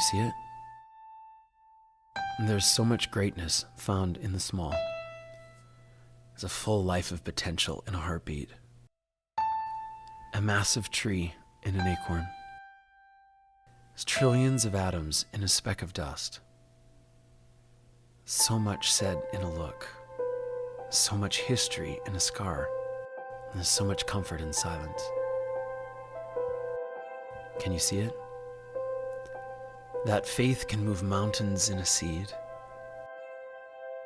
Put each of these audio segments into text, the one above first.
see it? And there's so much greatness found in the small. There's a full life of potential in a heartbeat. A massive tree in an acorn. There's trillions of atoms in a speck of dust. So much said in a look. So much history in a scar. And there's so much comfort in silence. Can you see it? That faith can move mountains in a seed.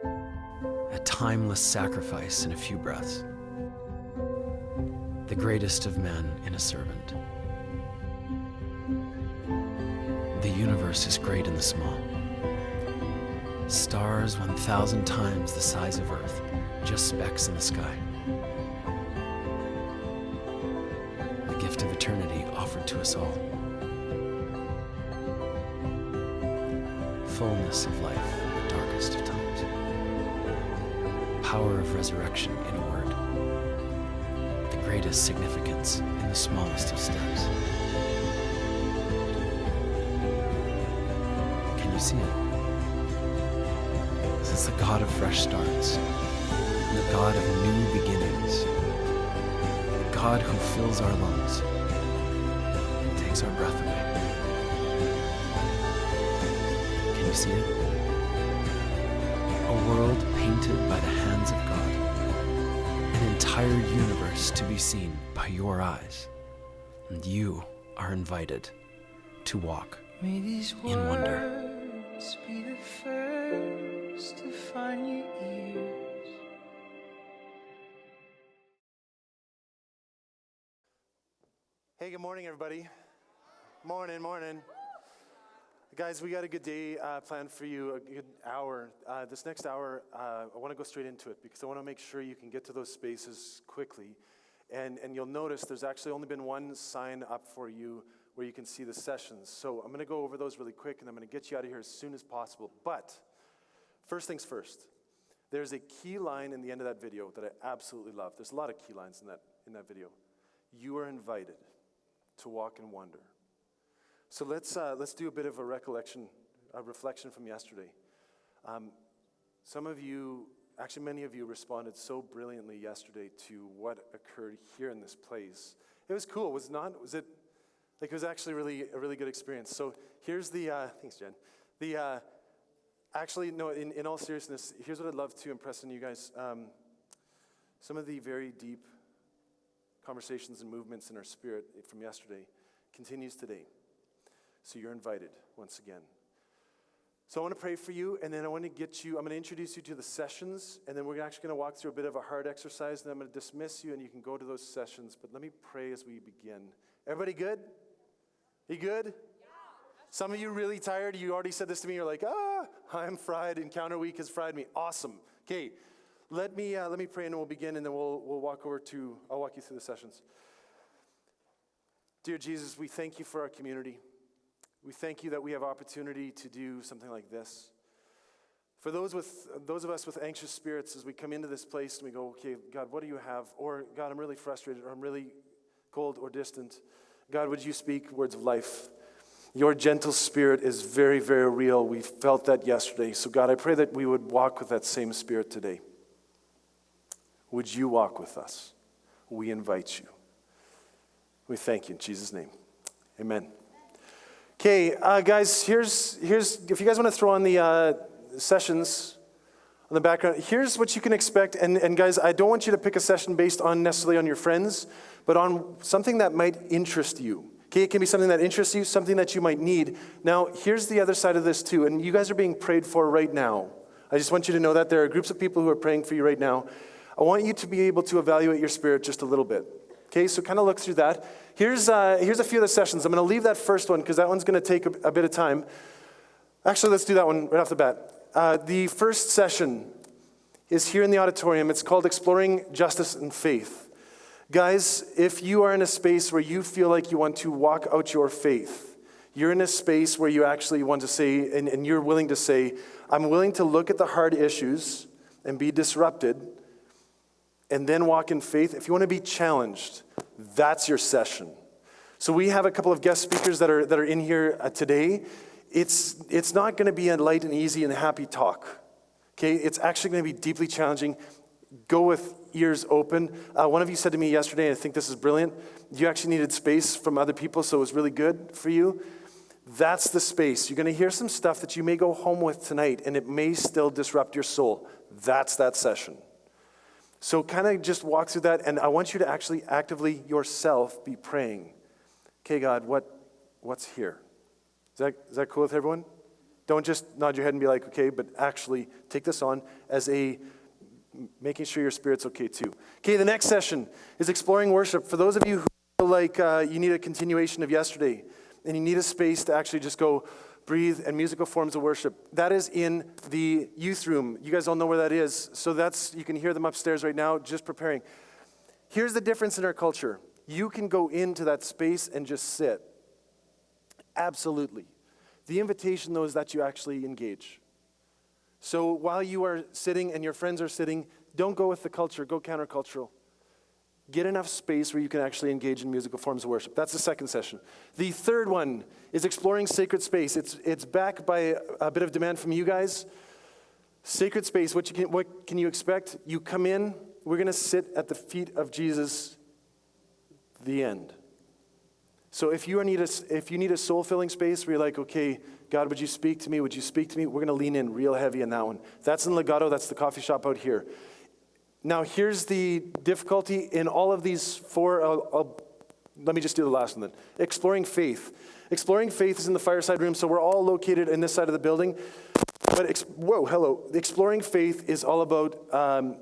A timeless sacrifice in a few breaths. The greatest of men in a servant. The universe is great in the small. Stars 1,000 times the size of Earth, just specks in the sky. The gift of eternity offered to us all. Fullness of life in the darkest of times. Power of resurrection in a word. The greatest significance in the smallest of steps. Can you see it? This is the God of fresh starts, and the God of new beginnings, the God who fills our lungs, and takes our breath away. Can you see it? A world painted by the hands of God, an entire universe to be seen by your eyes, and you are invited to walk in wonder. Be the first to find your ears. Hey, good morning, everybody. Morning. Guys, we got a good day planned for you, a good hour. This next hour, I want to go straight into it because I want to make sure you can get to those spaces quickly. And you'll notice there's actually only been one sign up for you where you can see the sessions. So I'm going to go over those really quick, and I'm going to get you out of here as soon as possible. But first things first, there's a key line in the end of that video that I absolutely love. There's a lot of key lines in that video. You are invited to walk in wonder. So let's do a bit of a reflection from yesterday. Some of you, actually many of you, responded so brilliantly yesterday to what occurred here in this place. It was cool, was it not? Was it? Like, it was actually a really good experience. So here's the, thanks Jen. Actually, no, in all seriousness, here's what I'd love to impress on you guys. Some of the very deep conversations and movements in our spirit from yesterday continues today. So you're invited once again. So I want to pray for you, and then I'm going to introduce you to the sessions, and then we're actually going to walk through a bit of a hard exercise, and I'm going to dismiss you, and you can go to those sessions. But let me pray as we begin. Everybody good? You good? Yeah. Some of you really tired. You already said this to me. You're like, I'm fried. Encounter week has fried me. Awesome. Okay, let me pray, and then we'll begin, and then I'll walk you through the sessions. Dear Jesus, we thank you for our community. We thank you that we have opportunity to do something like this. For those of us with anxious spirits, as we come into this place and we go, okay, God, what do you have? Or, God, I'm really frustrated, or I'm really cold or distant. God, would you speak words of life? Your gentle spirit is very, very real. We felt that yesterday. So, God, I pray that we would walk with that same spirit today. Would you walk with us? We invite you. We thank you in Jesus' name. Amen. Okay, guys, here's if you guys want to throw on the sessions on the background, here's what you can expect. And guys, I don't want you to pick a session based on necessarily on your friends, but on something that might interest you. Okay, it can be something that interests you, something that you might need. Now, here's the other side of this too, and you guys are being prayed for right now. I just want you to know that there are groups of people who are praying for you right now. I want you to be able to evaluate your spirit just a little bit. Okay, so kind of look through that. Here's a few of the sessions. I'm going to leave that first one because that one's going to take a bit of time. Actually, let's do that one right off the bat. The first session is here in the auditorium. It's called Exploring Justice and Faith. Guys, if you are in a space where you feel like you want to walk out your faith, you're in a space where you actually want to say, and you're willing to say, I'm willing to look at the hard issues and be disrupted, and then walk in faith. If you want to be challenged, that's your session. So we have a couple of guest speakers that are in here today. it's not going to be a light and easy and happy talk. Okay, it's actually going to be deeply challenging. Go with ears open. One of you said to me yesterday, and I think this is brilliant, you actually needed space from other people, so it was really good for you. That's the space. You're going to hear some stuff that you may go home with tonight, and it may still disrupt your soul. That's that session. So kind of just walk through that, and I want you to actually actively yourself be praying. Okay, God, what's here? Is that cool with everyone? Don't just nod your head and be like, okay, but actually take this on as a making sure your spirit's okay too. Okay, the next session is exploring worship. For those of you who feel like you need a continuation of yesterday and you need a space to actually just go breathe and musical forms of worship, that is in the youth room. You guys all know where that is. So you can hear them upstairs right now just preparing. Here's the difference in our culture. You can go into that space and just sit. Absolutely. The invitation, though, is that you actually engage. So while you are sitting and your friends are sitting, don't go with the culture, go countercultural. Get enough space where you can actually engage in musical forms of worship. That's the second session. The third one is exploring sacred space. It's backed by a bit of demand from you guys. Sacred space, what can you expect? You come in, we're going to sit at the feet of Jesus, the end. So if you need a soul-filling space where you're like, okay, God, would you speak to me? Would you speak to me? We're going to lean in real heavy in that one. That's in Legato. That's the coffee shop out here. Now, here's the difficulty in all of these four. Let me just do the last one then. Exploring faith. Exploring faith is in the fireside room, so we're all located in this side of the building. But, Exploring faith is all about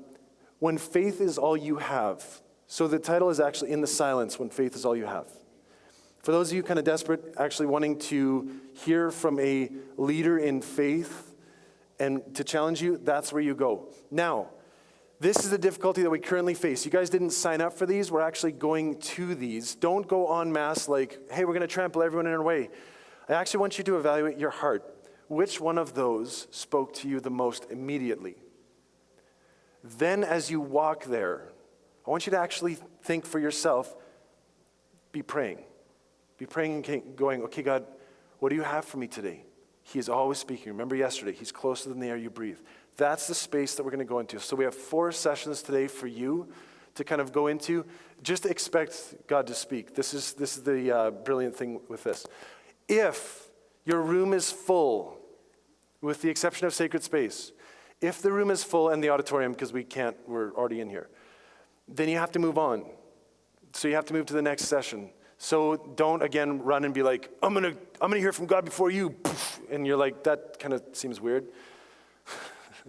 when faith is all you have. So the title is actually In the Silence, When Faith is All You Have. For those of you kind of desperate, actually wanting to hear from a leader in faith and to challenge you, that's where you go. Now, this is the difficulty that we currently face. You guys didn't sign up for these. We're actually going to these. Don't go en masse like, hey, we're going to trample everyone in our way. I actually want you to evaluate your heart. Which one of those spoke to you the most immediately? Then as you walk there, I want you to actually think for yourself, be praying. Be praying and going, okay, God, what do you have for me today? He is always speaking. Remember yesterday, he's closer than the air you breathe. That's the space that we're going to go into. So we have 4 sessions today for you to kind of go into. Just expect God to speak. This is the brilliant thing with this. If your room is full, with the exception of sacred space, if the room is full and the auditorium, because we're already in here, then you have to move on. So you have to move to the next session. So don't, again, run and be like, I'm gonna hear from God before you. And you're like, that kind of seems weird.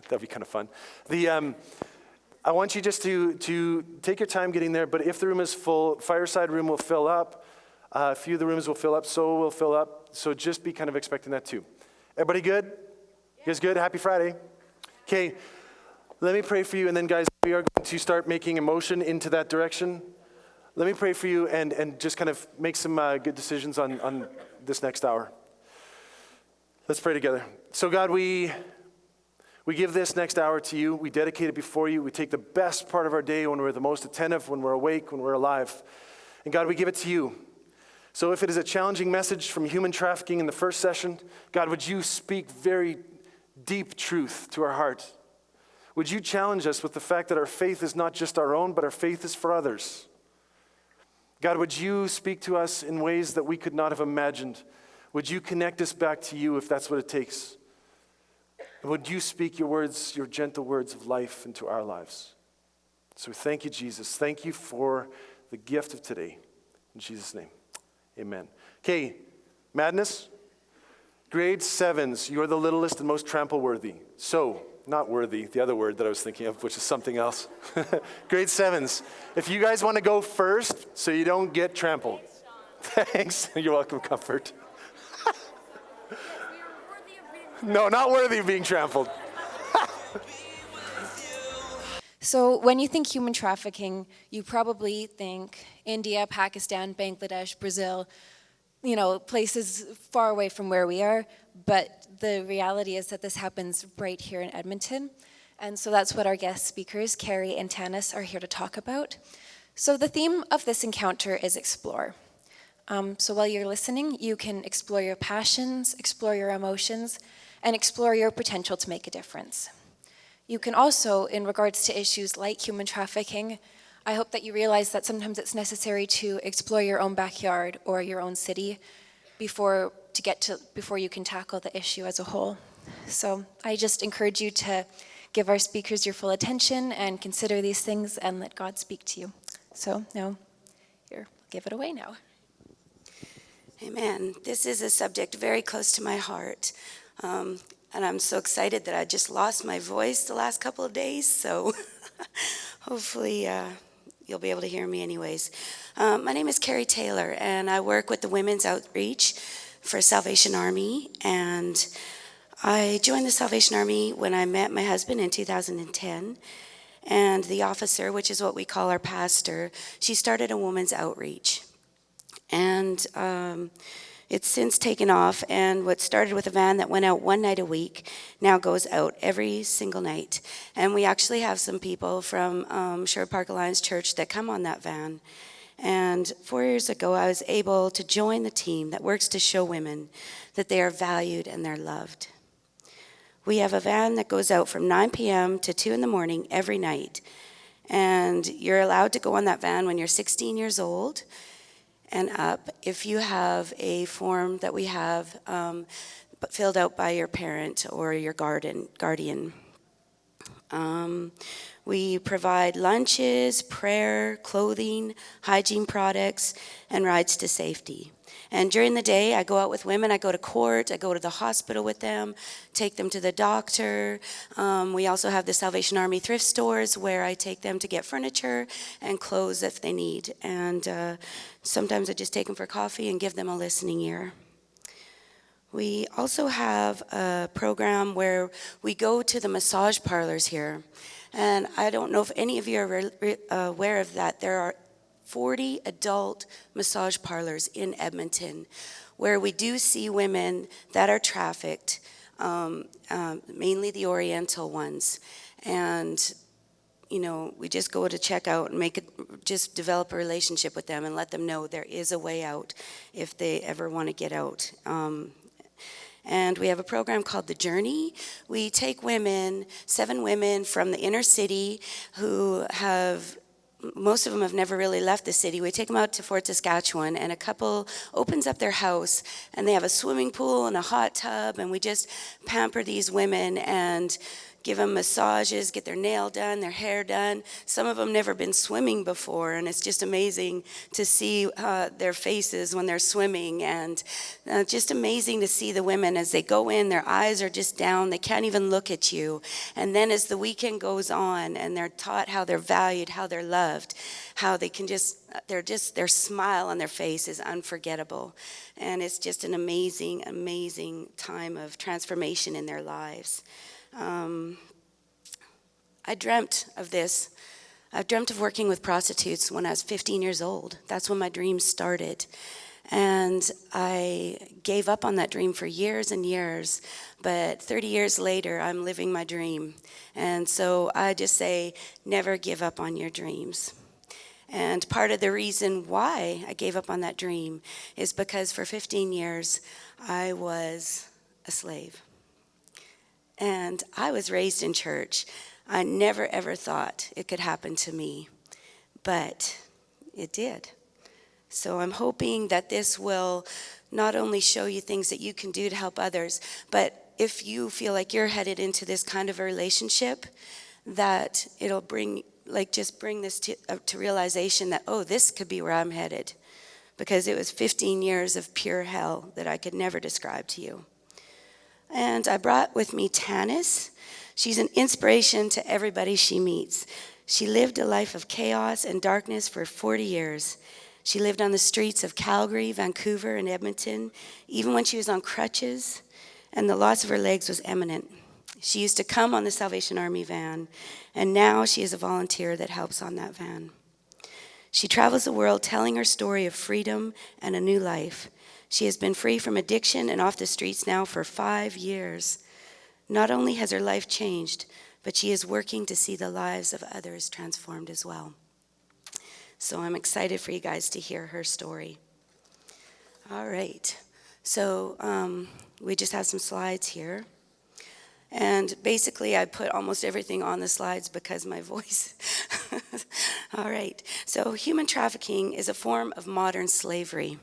That'd be kind of fun. I want you just to take your time getting there, but if the room is full, fireside room will fill up. A few of the rooms will fill up, so will fill up. So just be kind of expecting that too. Everybody good? You guys good? Happy Friday. Okay, let me pray for you, and then guys, we are going to start making a motion into that direction. Let me pray for you and just kind of make some good decisions on this next hour. Let's pray together. So God, we give this next hour to you. We dedicate it before you. We take the best part of our day when we're the most attentive, when we're awake, when we're alive. And God, we give it to you. So if it is a challenging message from human trafficking in the first session, God, would you speak very deep truth to our heart? Would you challenge us with the fact that our faith is not just our own, but our faith is for others? God, would you speak to us in ways that we could not have imagined? Would you connect us back to you if that's what it takes? And would you speak your words, your gentle words of life into our lives? So thank you, Jesus. Thank you for the gift of today. In Jesus' name, amen. Okay, madness. Grade 7s, you're the littlest and most trample-worthy. So, not worthy, the other word that I was thinking of, which is something else. Grade 7s. If you guys want to go first so you don't get trampled. Thanks. You're welcome, Comfort. No, not worthy of being trampled. So when you think human trafficking, you probably think India, Pakistan, Bangladesh, Brazil, places far away from where we are. But the reality is that this happens right here in Edmonton. And so that's what our guest speakers, Carrie and Tanis, are here to talk about. So the theme of this encounter is explore. So while you're listening, you can explore your passions, explore your emotions, and explore your potential to make a difference. You can also, in regards to issues like human trafficking, I hope that you realize that sometimes it's necessary to explore your own backyard or your own city before you can tackle the issue as a whole. So I just encourage you to give our speakers your full attention and consider these things and let God speak to you. So now, here, I'll give it away now. Amen. This is a subject very close to my heart. And I'm so excited that I just lost my voice the last couple of days. So hopefully you'll be able to hear me anyways. My name is Carrie Taylor, and I work with the Women's Outreach for Salvation Army. And I joined the Salvation Army when I met my husband in 2010. And the officer, which is what we call our pastor, she started a women's outreach. And it's since taken off, and what started with a van that went out one night a week now goes out every single night. And we actually have some people from Sherwood Park Alliance Church that come on that van. And 4 years ago, I was able to join the team that works to show women that they are valued and they're loved. We have a van that goes out from 9 p.m. to 2 in the morning every night. And you're allowed to go on that van when you're 16 years old and up if you have a form that we have filled out by your parent or your guardian. We provide lunches, prayer, clothing, hygiene products, and rides to safety. And during the day, I go out with women. I go to court. I go to the hospital with them, take them to the doctor. We also have the Salvation Army thrift stores where I take them to get furniture and clothes if they need. And sometimes I just take them for coffee and give them a listening ear. We also have a program where we go to the massage parlors here. And I don't know if any of you are aware of that. There are 40 adult massage parlors in Edmonton where we do see women that are trafficked, mainly the Oriental ones. And, you know, we just go to check out and just develop a relationship with them and let them know there is a way out if they ever want to get out. And we have a program called The Journey. We take 7 women from the inner city who most of them have never really left the city. We take them out to Fort Saskatchewan, and a couple opens up their house, and they have a swimming pool and a hot tub, and we just pamper these women and give them massages, get their nail done, their hair done. Some of them never been swimming before, and it's just amazing to see their faces when they're swimming, and just amazing to see the women as they go in, their eyes are just down, they can't even look at you. And then as the weekend goes on and they're taught how they're valued, how they're loved, how they can their smile on their face is unforgettable. And it's just an amazing, amazing time of transformation in their lives. I dreamt of this. I dreamt of working with prostitutes when I was 15 years old. That's when my dreams started. And I gave up on that dream for years and years. But 30 years later, I'm living my dream. And so I just say, never give up on your dreams. And part of the reason why I gave up on that dream is because for 15 years, I was a slave. And I was raised in church. I never, ever thought it could happen to me, but it did. So I'm hoping that this will not only show you things that you can do to help others, but if you feel like you're headed into this kind of a relationship, that it'll bring this to realization that, oh, this could be where I'm headed, because it was 15 years of pure hell that I could never describe to you. And I brought with me Tanis. She's an inspiration to everybody she meets. She lived a life of chaos and darkness for 40 years. She lived on the streets of Calgary, Vancouver, and Edmonton, even when she was on crutches, and the loss of her legs was imminent. She used to come on the Salvation Army van, and now she is a volunteer that helps on that van. She travels the world telling her story of freedom and a new life. She has been free from addiction and off the streets now for 5 years. Not only has her life changed, but she is working to see the lives of others transformed as well. So I'm excited for you guys to hear her story. All right. So we just have some slides here. And basically, I put almost everything on the slides because my voice. All right. So human trafficking is a form of modern slavery.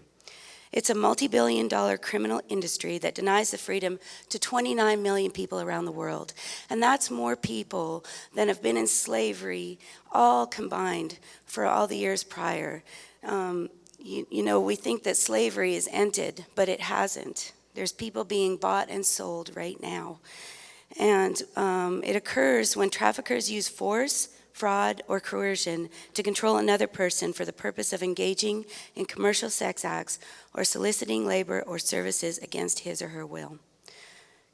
It's a multi-billion-dollar criminal industry that denies the freedom to 29 million people around the world. And that's more people than have been in slavery all combined for all the years prior. You know, we think that slavery is ended, but it hasn't. There's people being bought and sold right now. And it occurs when traffickers use force, fraud, or coercion to control another person for the purpose of engaging in commercial sex acts or soliciting labor or services against his or her will.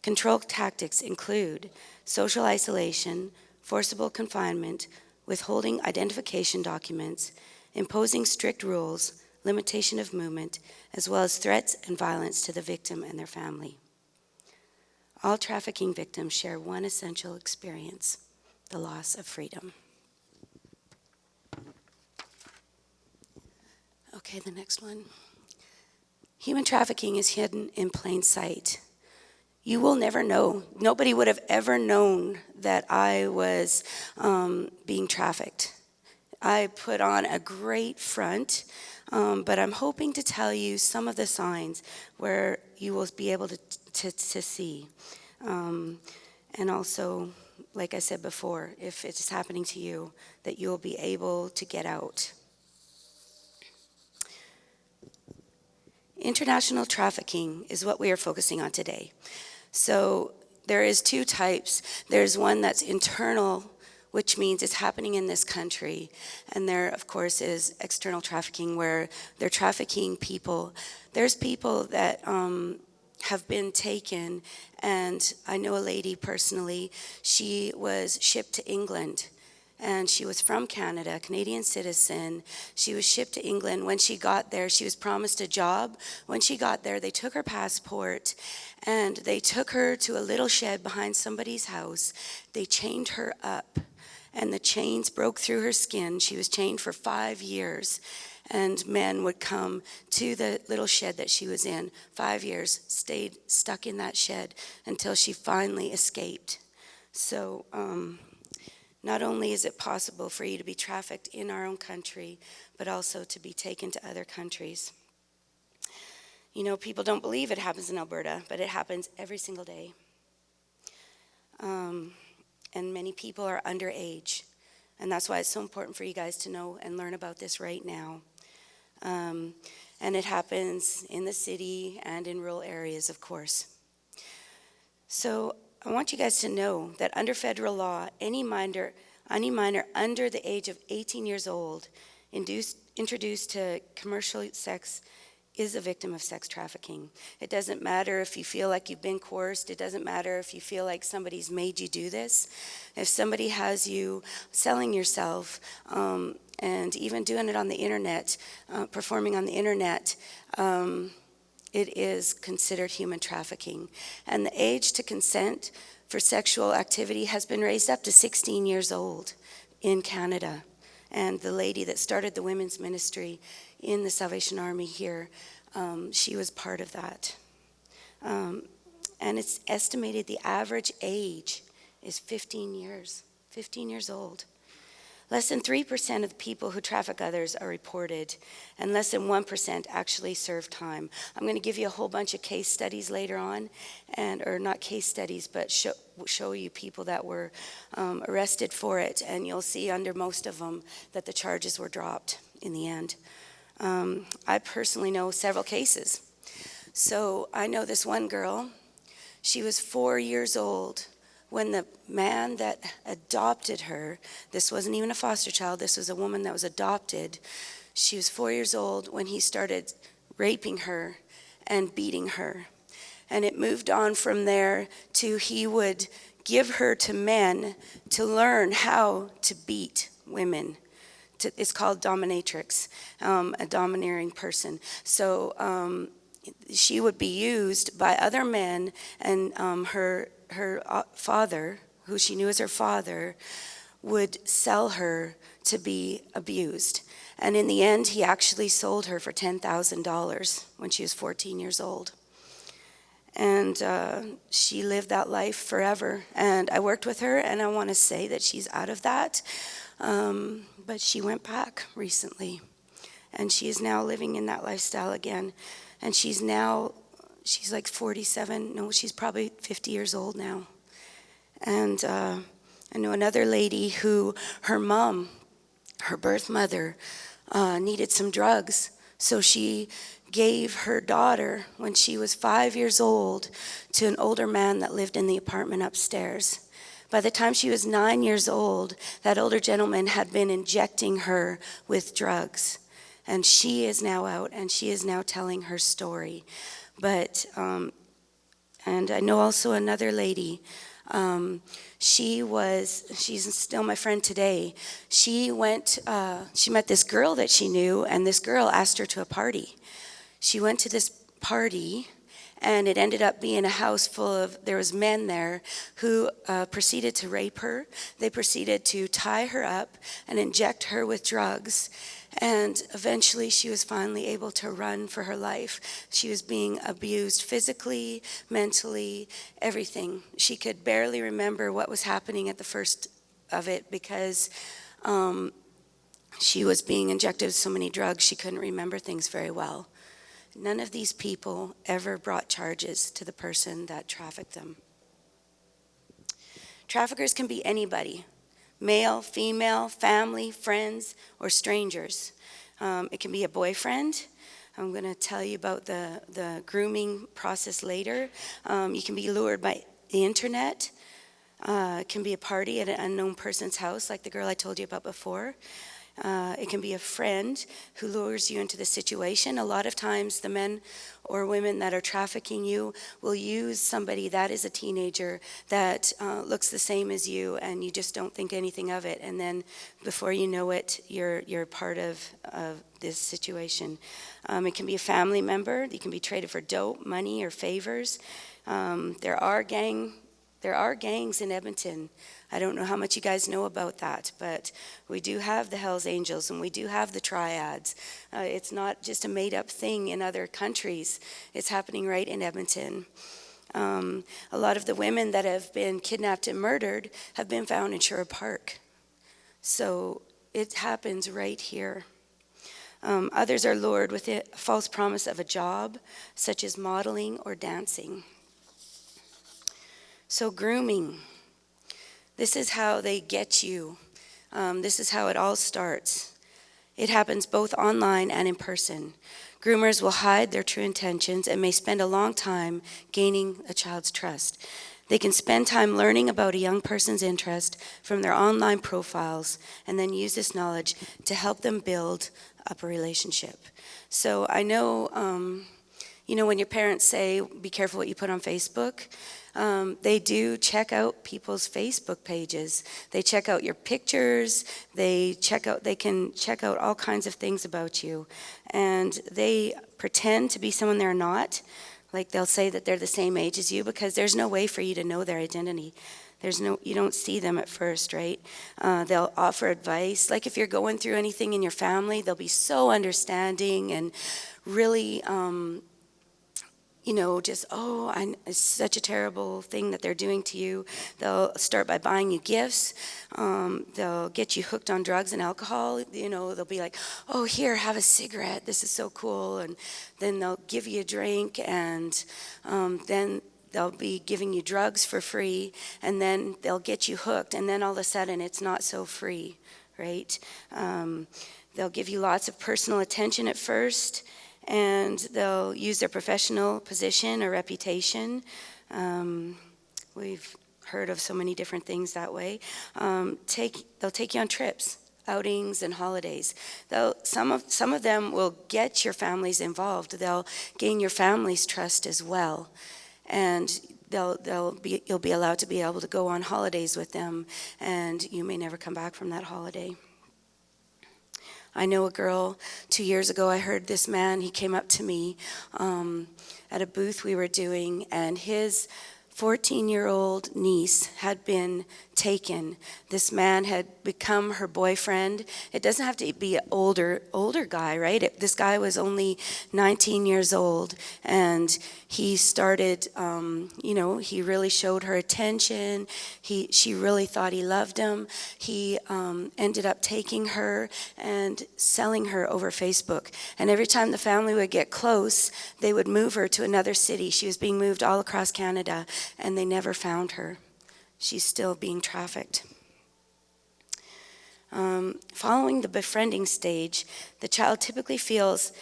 Control tactics include social isolation, forcible confinement, withholding identification documents, imposing strict rules, limitation of movement, as well as threats and violence to the victim and their family. All trafficking victims share one essential experience: the loss of freedom. Okay, the next one. Human trafficking is hidden in plain sight. You will never know. Nobody would have ever known that I was being trafficked. I put on a great front, but I'm hoping to tell you some of the signs where you will be able to see. And also, like I said before, if it's happening to you, that you'll be able to get out. International trafficking is what we are focusing on today. So there is two types. There's one that's internal, which means it's happening in this country. And there, of course, is external trafficking, where they're trafficking people. There's people that have been taken, and I know a lady personally. She was shipped to England, and she was from Canada, a Canadian citizen. She was shipped to England. When she got there, she was promised a job. When she got there, they took her passport, and they took her to a little shed behind somebody's house. They chained her up, and the chains broke through her skin. She was chained for 5 years, and men would come to the little shed that she was in. 5 years, stayed stuck in that shed until she finally escaped. So not only is it possible for you to be trafficked in our own country, but also to be taken to other countries. You know, people don't believe it happens in Alberta, but it happens every single day. And many people are underage. And that's why it's so important for you guys to know and learn about this right now. And it happens in the city and in rural areas, of course. So I want you guys to know that under federal law, any minor under the age of 18 years old introduced to commercial sex is a victim of sex trafficking. It doesn't matter if you feel like you've been coerced. It doesn't matter if you feel like somebody's made you do this. If somebody has you selling yourself and even doing it on the internet, performing on the internet, it is considered human trafficking. And the age to consent for sexual activity has been raised up to 16 years old in Canada. And the lady that started the women's ministry in the Salvation Army here, she was part of that. And it's estimated the average age is 15 years old. Less than 3% of the people who traffic others are reported, and less than 1% actually serve time. I'm going to give you a whole bunch of case studies later on, or not case studies, but show you people that were arrested for it, and you'll see under most of them that the charges were dropped in the end. I personally know several cases. So I know this one girl. She was 4 years old when the man that adopted her, this wasn't even a foster child, this was a woman that was adopted. She was 4 years old when he started raping her and beating her. And it moved on from there to he would give her to men to learn how to beat women. It's called dominatrix, a domineering person. So she would be used by other men, and her father, who she knew as her father, would sell her to be abused. And in the end, he actually sold her for $10,000 when she was 14 years old. And she lived that life forever. And I worked with her, and I want to say that she's out of that. But she went back recently. And she is now living in that lifestyle again. And she's like 47. No, she's probably 50 years old now. And I know another lady who, her mom, her birth mother, needed some drugs. So she gave her daughter, when she was 5 years old, to an older man that lived in the apartment upstairs. By the time she was 9 years old, that older gentleman had been injecting her with drugs. And she is now out, and she is now telling her story. But, and I know also another lady, she's still my friend today. She met this girl that she knew, and this girl asked her to a party. She went to this party, and it ended up being a house full of, there was men there who proceeded to rape her. They proceeded to tie her up and inject her with drugs. And eventually she was finally able to run for her life. She was being abused physically, mentally, everything. She could barely remember what was happening at the first of it because she was being injected with so many drugs she couldn't remember things very well. None of these people ever brought charges to the person that trafficked them. Traffickers can be anybody. Male, female, family, friends, or strangers. It can be a boyfriend. I'm going to tell you about the grooming process later. You can be lured by the internet. It can be a party at an unknown person's house, like the girl I told you about before. It can be a friend who lures you into the situation. A lot of times the men or women that are trafficking you will use somebody that is a teenager that looks the same as you, and you just don't think anything of it. And then before you know it, you're part of this situation. It can be a family member. You can be traded for dope, money, or favors. There are gangs in Edmonton. I don't know how much you guys know about that, but we do have the Hells Angels and we do have the triads. It's not just a made-up thing in other countries. It's happening right in Edmonton. A lot of the women that have been kidnapped and murdered have been found in Sherwood Park. So it happens right here. Others are lured with a false promise of a job, such as modeling or dancing. So grooming. This is how they get you. This is how it all starts. It happens both online and in person. Groomers will hide their true intentions and may spend a long time gaining a child's trust. They can spend time learning about a young person's interest from their online profiles and then use this knowledge to help them build up a relationship. So I know, when your parents say, be careful what you put on Facebook, they do check out people's Facebook pages. They check out your pictures. They can check out all kinds of things about you. And they pretend to be someone they're not. Like they'll say that they're the same age as you because there's no way for you to know their identity. You don't see them at first, right? They'll offer advice. Like if you're going through anything in your family, they'll be so understanding and really, it's such a terrible thing that they're doing to you. They'll start by buying you gifts. They'll get you hooked on drugs and alcohol. They'll be like, oh, here, have a cigarette. This is so cool. And then they'll give you a drink, and then they'll be giving you drugs for free, and then they'll get you hooked, and then all of a sudden it's not so free, right? They'll give you lots of personal attention at first, and they'll use their professional position or reputation. We've heard of so many different things that way. They'll take you on trips, outings, and holidays. Some of them will get your families involved. They'll gain your family's trust as well, and you'll be allowed to be able to go on holidays with them, and you may never come back from that holiday. I know a girl, 2 years ago, I heard this man, he came up to me at a booth we were doing, and his 14-year-old niece had been taken. This man had become her boyfriend. It doesn't have to be an older guy, right? This guy was only 19 years old, and he started, he really showed her attention. She really thought he loved him. He ended up taking her and selling her over Facebook. And every time the family would get close, they would move her to another city. She was being moved all across Canada, and they never found her. She's still being trafficked. Following the befriending stage, the child typically feels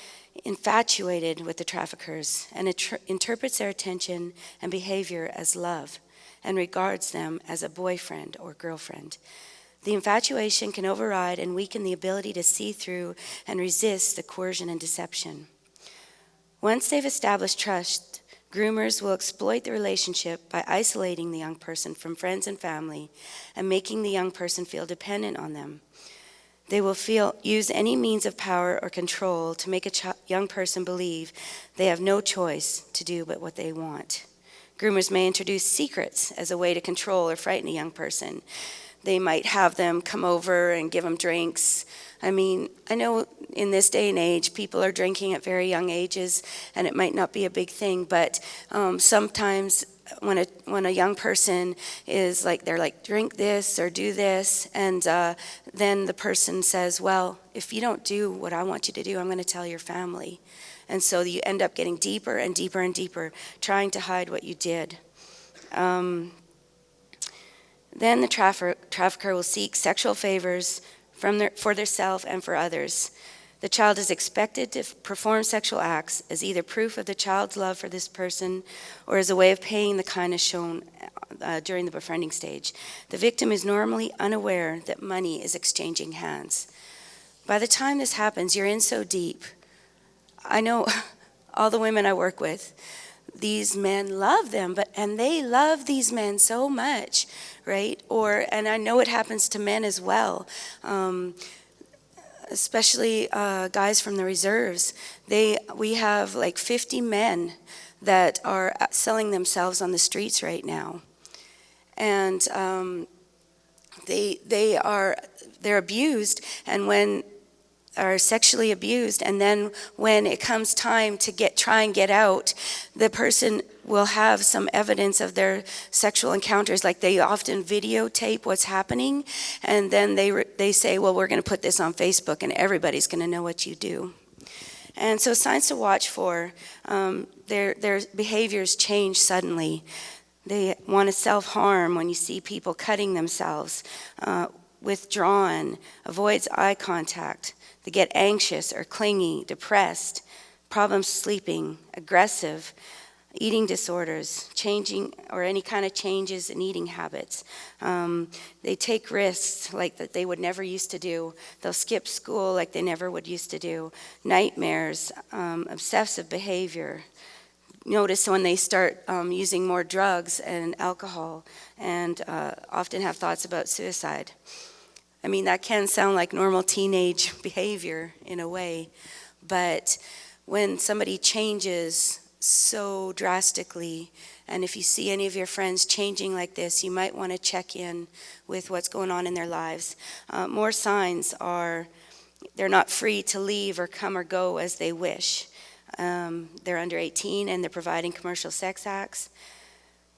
infatuated with the traffickers and interprets their attention and behavior as love and regards them as a boyfriend or girlfriend. The infatuation can override and weaken the ability to see through and resist the coercion and deception. Once they've established trust, groomers will exploit the relationship by isolating the young person from friends and family and making the young person feel dependent on them. They will use any means of power or control to make a young person believe they have no choice to do but what they want. Groomers may introduce secrets as a way to control or frighten a young person. They might have them come over and give them drinks. I mean, I know in this day and age, people are drinking at very young ages, and it might not be a big thing, but sometimes when a young person is like, they're like, drink this or do this, and then the person says, well, if you don't do what I want you to do, I'm going to tell your family. And so you end up getting deeper and deeper and deeper, trying to hide what you did. Then the trafficker will seek sexual favors for themselves and for others. The child is expected to perform sexual acts as either proof of the child's love for this person or as a way of paying the kindness shown during the befriending stage. The victim is normally unaware that money is exchanging hands. By the time this happens, you're in so deep. I know all the women I work with, these men love them, and they love these men so much, right? And I know it happens to men as well, especially guys from the reserves. We have like 50 men that are selling themselves on the streets right now, and they're abused, and are sexually abused, and then when it comes time to try and get out, the person will have some evidence of their sexual encounters, like they often videotape what's happening, and then they say, well, we're going to put this on Facebook and everybody's going to know what you do. And so signs to watch for, their behaviors change suddenly. They want to self-harm when you see people cutting themselves, withdrawn, avoids eye contact. They get anxious or clingy, depressed, problems sleeping, aggressive, eating disorders, changing or any kind of changes in eating habits. They take risks like that they would never used to do. They'll skip school like they never would used to do. Nightmares, obsessive behavior. Notice when they start using more drugs and alcohol, and often have thoughts about suicide. I mean, that can sound like normal teenage behavior in a way, but when somebody changes so drastically, and if you see any of your friends changing like this, you might want to check in with what's going on in their lives. More signs are they're not free to leave or come or go as they wish. They're under 18 and they're providing commercial sex acts.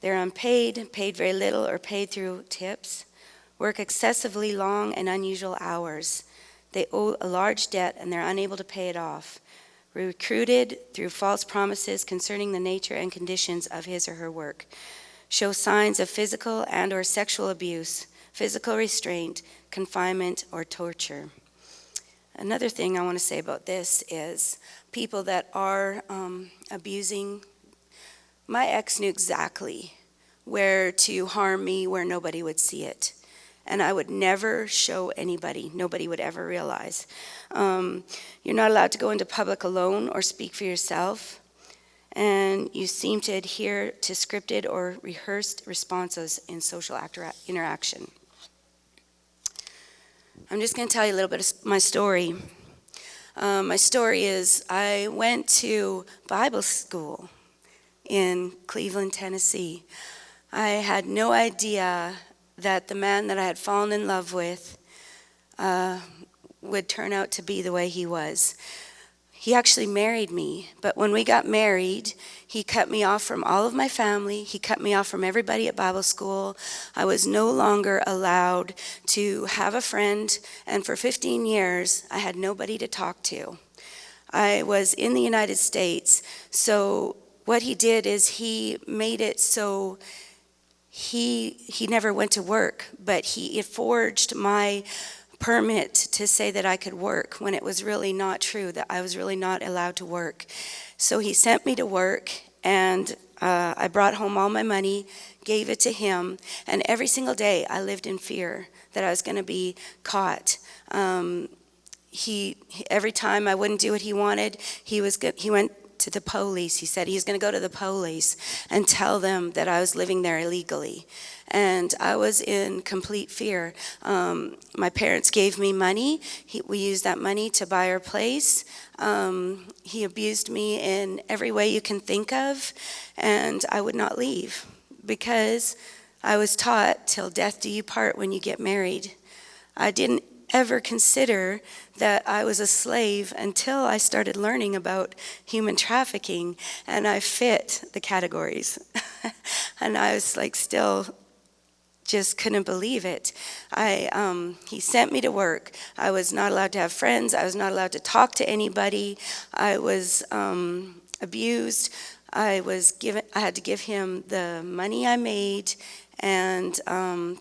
They're unpaid, paid very little, or paid through tips. Work excessively long and unusual hours. They owe a large debt and they're unable to pay it off. Recruited through false promises concerning the nature and conditions of his or her work. Show signs of physical and or sexual abuse, physical restraint, confinement, or torture. Another thing I want to say about this is people that are abusing, my ex knew exactly where to harm me where nobody would see it. And I would never show anybody. Nobody would ever realize. You're not allowed to go into public alone or speak for yourself. And you seem to adhere to scripted or rehearsed responses in social interaction. I'm just going to tell you a little bit of my story. My story is I went to Bible school in Cleveland, Tennessee. I had no idea that the man that I had fallen in love with would turn out to be the way he was. He actually married me, but when we got married, he cut me off from all of my family. He cut me off from everybody at Bible school. I was no longer allowed to have a friend, and for 15 years, I had nobody to talk to. I was in the United States, so what he did is he made it so he never went to work, but he forged my permit to say that I could work when it was really not true, that I was really not allowed to work. So he sent me to work, and I brought home all my money, gave it to him, and every single day I lived in fear that I was going to be caught. Every time I wouldn't do what he wanted, he went to the police. He said he was going to go to the police and tell them that I was living there illegally. And I was in complete fear. My parents gave me money. We used that money to buy our place. He abused me in every way you can think of, and I would not leave because I was taught, till death do you part when you get married. I didn't ever consider that I was a slave until I started learning about human trafficking, and I fit the categories. And I was like, still just couldn't believe it. He sent me to work. I was not allowed to have friends. I was not allowed to talk to anybody. I was abused. I had to give him the money I made, and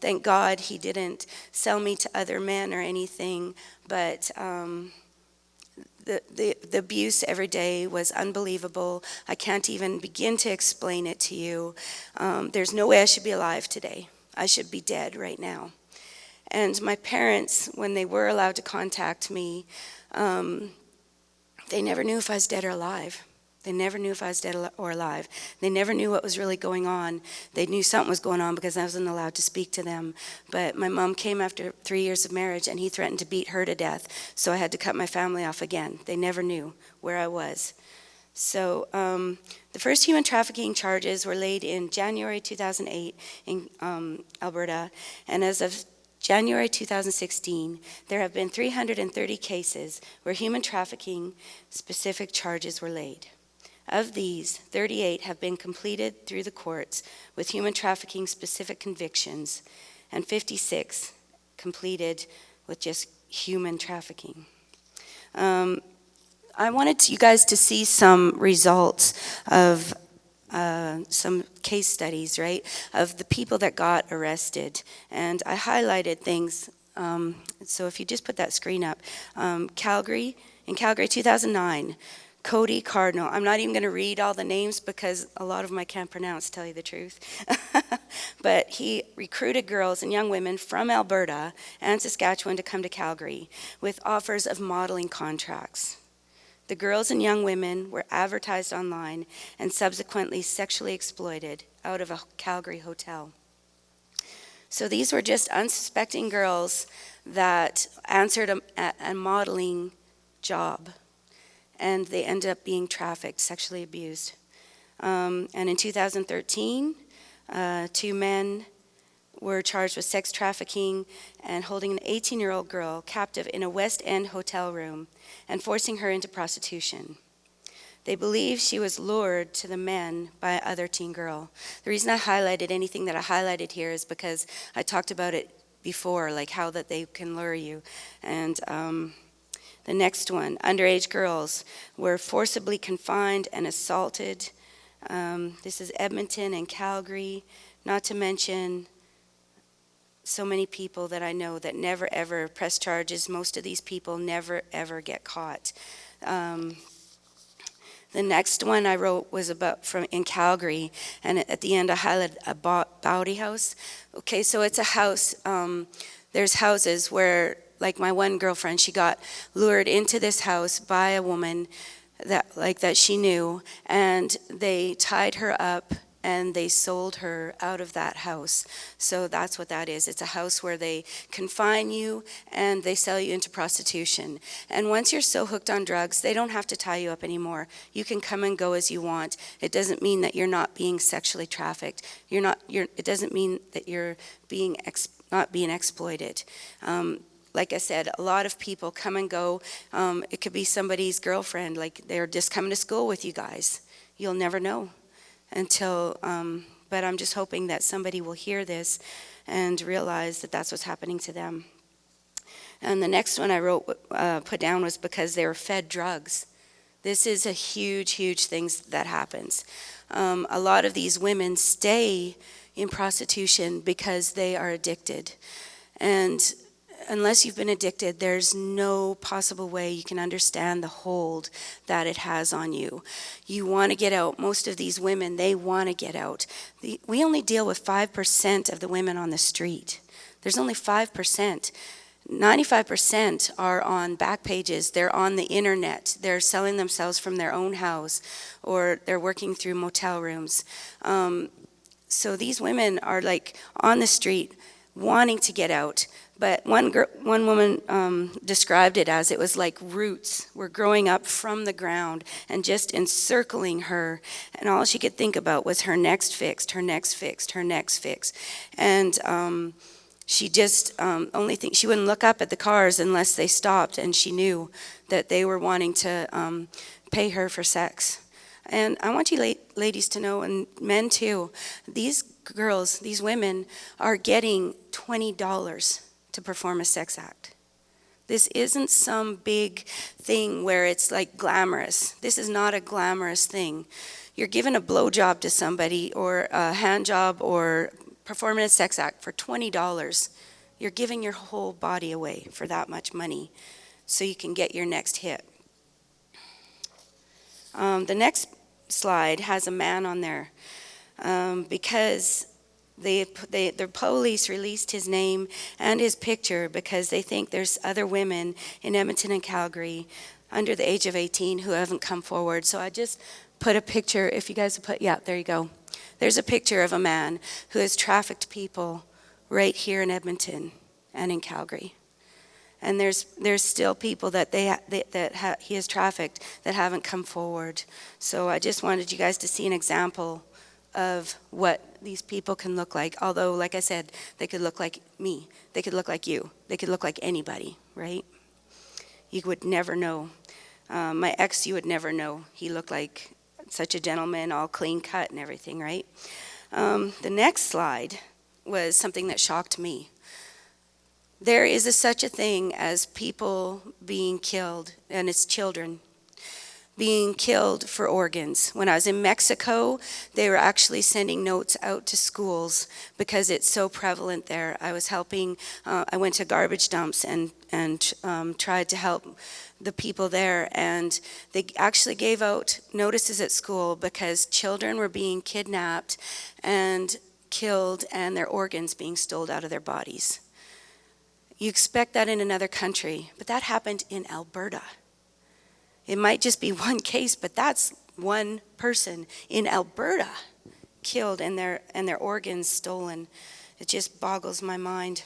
thank God he didn't sell me to other men or anything, but the abuse every day was unbelievable. I can't even begin to explain it to you. There's no way I should be alive today. I should be dead right now. And my parents, when they were allowed to contact me, they never knew if I was dead or alive. They never knew if I was dead or alive. They never knew what was really going on. They knew something was going on because I wasn't allowed to speak to them. But my mom came after 3 years of marriage, and he threatened to beat her to death. So I had to cut my family off again. They never knew where I was. So the first human trafficking charges were laid in January 2008 in Alberta. And as of January 2016, there have been 330 cases where human trafficking specific charges were laid. Of these, 38 have been completed through the courts with human trafficking specific convictions, and 56 completed with just human trafficking. I wanted you guys to see some results of some case studies, right, of the people that got arrested. And I highlighted things, so if you just put that screen up. Calgary, in Calgary 2009, Cody Cardinal. I'm not even going to read all the names because a lot of them I can't pronounce, to tell you the truth. But he recruited girls and young women from Alberta and Saskatchewan to come to Calgary with offers of modeling contracts. The girls and young women were advertised online and subsequently sexually exploited out of a Calgary hotel. So these were just unsuspecting girls that answered a modeling job, and they ended up being trafficked, sexually abused. And in 2013, 2 men were charged with sex trafficking and holding an 18-year-old girl captive in a West End hotel room and forcing her into prostitution. They believe she was lured to the men by another teen girl. The reason I highlighted anything that I highlighted here is because I talked about it before, like how that they can lure you. And the next one, underage girls were forcibly confined and assaulted. This is Edmonton and Calgary, not to mention so many people that I know that never ever press charges. Most of these people never ever get caught. The next one I wrote was about in Calgary, and at the end I highlighted a Bowdy house. Okay, so it's a house. There's houses where, like my one girlfriend, she got lured into this house by a woman that she knew, and they tied her up and they sold her out of that house. So that's what that is. It's a house where they confine you and they sell you into prostitution. And once you're so hooked on drugs, they don't have to tie you up anymore. You can come and go as you want. It doesn't mean that you're not being sexually trafficked. It doesn't mean that you're not being exploited. Like I said, a lot of people come and go. It could be somebody's girlfriend, like they're just coming to school with you guys. You'll never know until, but I'm just hoping that somebody will hear this and realize that that's what's happening to them. And the next one I put down was because they were fed drugs. This is a huge, huge thing that happens. A lot of these women stay in prostitution because they are addicted. And unless you've been addicted, there's no possible way you can understand the hold that it has on you. You want to get out. Most of these women, they want to get out. We only deal with 5% of the women on the street. There's only 5%. 95% are on back pages. They're on the internet. They're selling themselves from their own house, or they're working through motel rooms. So these women are like on the street wanting to get out. But one woman described it as it was like roots were growing up from the ground and just encircling her. And all she could think about was her next fix, her next fix, her next fix. And she just she wouldn't look up at the cars unless they stopped, and she knew that they were wanting to pay her for sex. And I want you ladies to know, and men too, these girls, these women are getting $20 to perform a sex act. This isn't some big thing where it's like glamorous. This is not a glamorous thing. You're giving a blowjob to somebody, or a hand job, or performing a sex act for $20. You're giving your whole body away for that much money so you can get your next hit. The next slide has a man on there because the police released his name and his picture because they think there's other women in Edmonton and Calgary under the age of 18 who haven't come forward. So I just put a picture, if you guys would put, yeah, there you go. There's a picture of a man who has trafficked people right here in Edmonton and in Calgary. And there's still people that he has trafficked that haven't come forward. So I just wanted you guys to see an example of what these people can look like. Although, like I said, they could look like me. They could look like you. They could look like anybody, right? You would never know. My ex, you would never know. He looked like such a gentleman, all clean cut and everything, right? The next slide was something that shocked me. There is such a thing as people being killed, and it's children being killed for organs. When I was in Mexico, they were actually sending notes out to schools because it's so prevalent there. I was helping, I went to garbage dumps and tried to help the people there, and they actually gave out notices at school because children were being kidnapped and killed and their organs being stolen out of their bodies. You expect that in another country, but that happened in Alberta. It might just be one case, but that's one person in Alberta killed and their organs stolen. It just boggles my mind.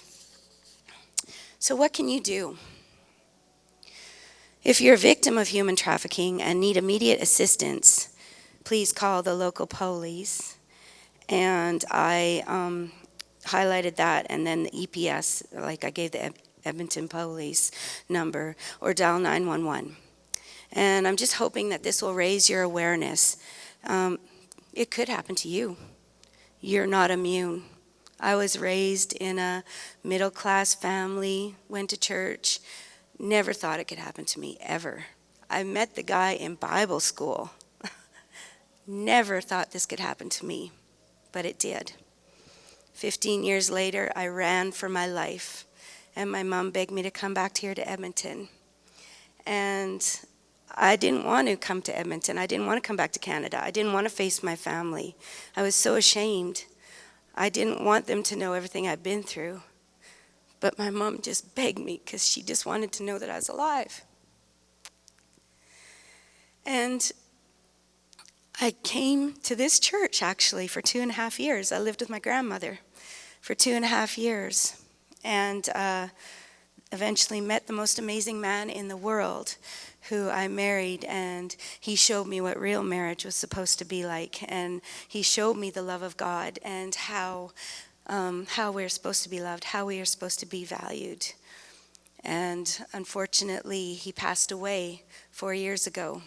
So what can you do? If you're a victim of human trafficking and need immediate assistance, please call the local police. And I highlighted that, and then the EPS, like I gave the Edmonton police number, or dial 911. And I'm just hoping that this will raise your awareness. It could happen to you. You're not immune. I was raised in a middle-class family, went to church, never thought it could happen to me, ever. I met the guy in Bible school. Never thought this could happen to me, but it did. 15 years later, I ran for my life, and my mom begged me to come back here to Edmonton. And I didn't want to come to Edmonton. I didn't want to come back to Canada. I didn't want to face my family. I was so ashamed. I didn't want them to know everything I'd been through. But my mom just begged me because she just wanted to know that I was alive. And I came to this church actually for 2.5 years. I lived with my grandmother for 2.5 years, and eventually met the most amazing man in the world, who I married, and he showed me what real marriage was supposed to be like, and he showed me the love of God and how we're supposed to be loved, how we are supposed to be valued. And unfortunately, he passed away 4 years ago.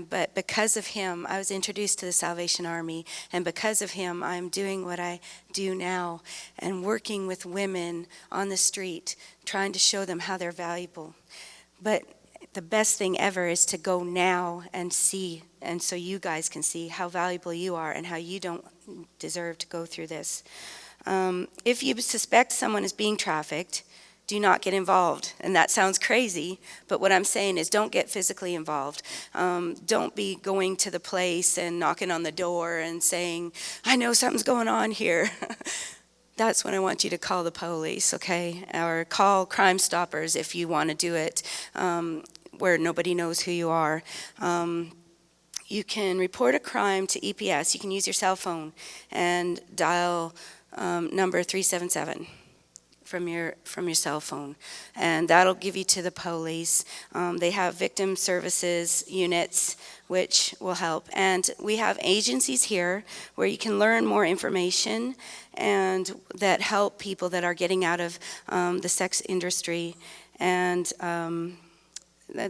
But because of him, I was introduced to the Salvation Army, and because of him, I'm doing what I do now and working with women on the street, trying to show them how they're valuable. But the best thing ever is to go now and see, and so you guys can see how valuable you are and how you don't deserve to go through this. If you suspect someone is being trafficked, do not get involved. And that sounds crazy, but what I'm saying is don't get physically involved. Don't be going to the place and knocking on the door and saying, I know something's going on here. That's when I want you to call the police, okay? Or call Crime Stoppers if you want to do it, where nobody knows who you are. You can report a crime to EPS. You can use your cell phone and dial number 377. From your cell phone, and that'll give you to the police. They have victim services units which will help, and we have agencies here where you can learn more information and that help people that are getting out of the sex industry. And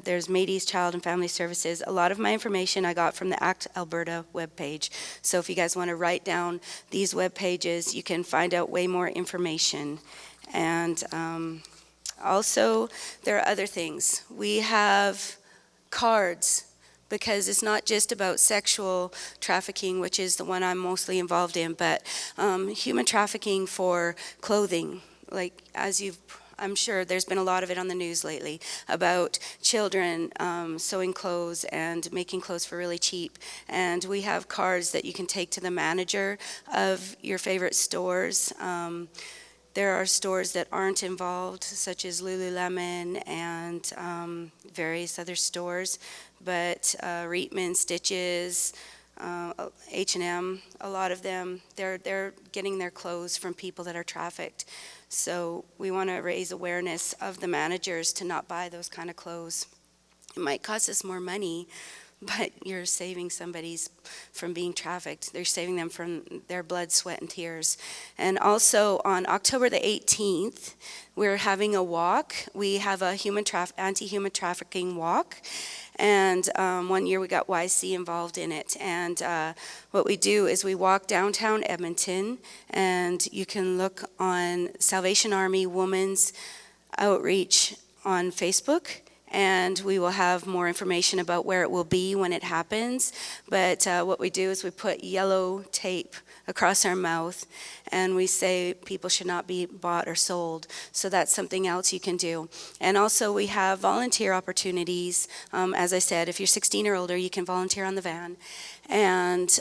there's Metis, Child and Family Services. A lot of my information I got from the ACT Alberta webpage. So if you guys want to write down these web pages, you can find out way more information. And also, there are other things. We have cards, because it's not just about sexual trafficking, which is the one I'm mostly involved in, but human trafficking for clothing. Like, I'm sure there's been a lot of it on the news lately about children sewing clothes and making clothes for really cheap. And we have cards that you can take to the manager of your favorite stores. There are stores that aren't involved, such as Lululemon and various other stores, but Reitman, Stitches, H&M, a lot of them, they're getting their clothes from people that are trafficked. So we want to raise awareness of the managers to not buy those kind of clothes. It might cost us more money, but you're saving somebody's from being trafficked. They're saving them from their blood, sweat, and tears. And also on October the 18th, we're having a walk. We have a anti-human trafficking walk. And 1 year we got YC involved in it. And what we do is we walk downtown Edmonton, and you can look on Salvation Army Women's Outreach on Facebook. And we will have more information about where it will be when it happens. But what we do is we put yellow tape across our mouth, and we say people should not be bought or sold. So that's something else you can do. And also we have volunteer opportunities. As I said, if you're 16 or older, you can volunteer on the van. And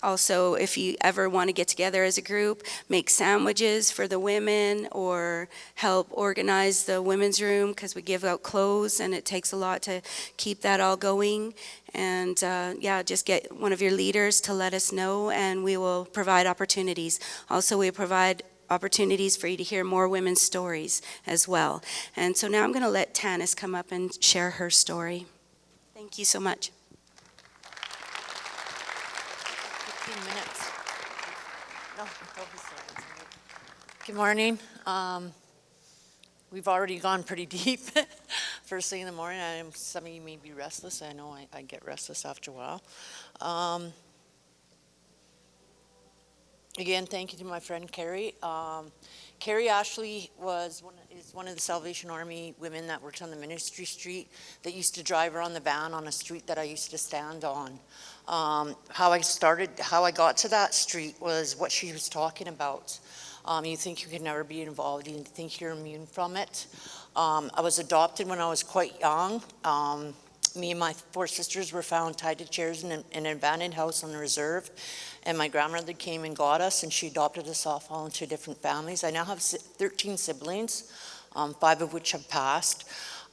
also, if you ever want to get together as a group, make sandwiches for the women or help organize the women's room, because we give out clothes and it takes a lot to keep that all going. And just get one of your leaders to let us know, and we will provide opportunities. Also, we provide opportunities for you to hear more women's stories as well. And so now I'm going to let Tanis come up and share her story. Thank you so much. 15 minutes. No, don't be silent. Good morning. We've already gone pretty deep. First thing in the morning, some of you may be restless. I know I get restless after a while. Again, thank you to my friend Carrie. Carrie Ashley is one of the Salvation Army women that worked on the Ministry Street that used to drive around the van on a street that I used to stand on. How I got to that street was what she was talking about. You think you could never be involved, you think you're immune from it. I was adopted when I was quite young. Me and my 4 sisters were found tied to chairs in an abandoned house on the reserve, and my grandmother came and got us, and she adopted us off all into different families. I now have 13 siblings, 5 of which have passed.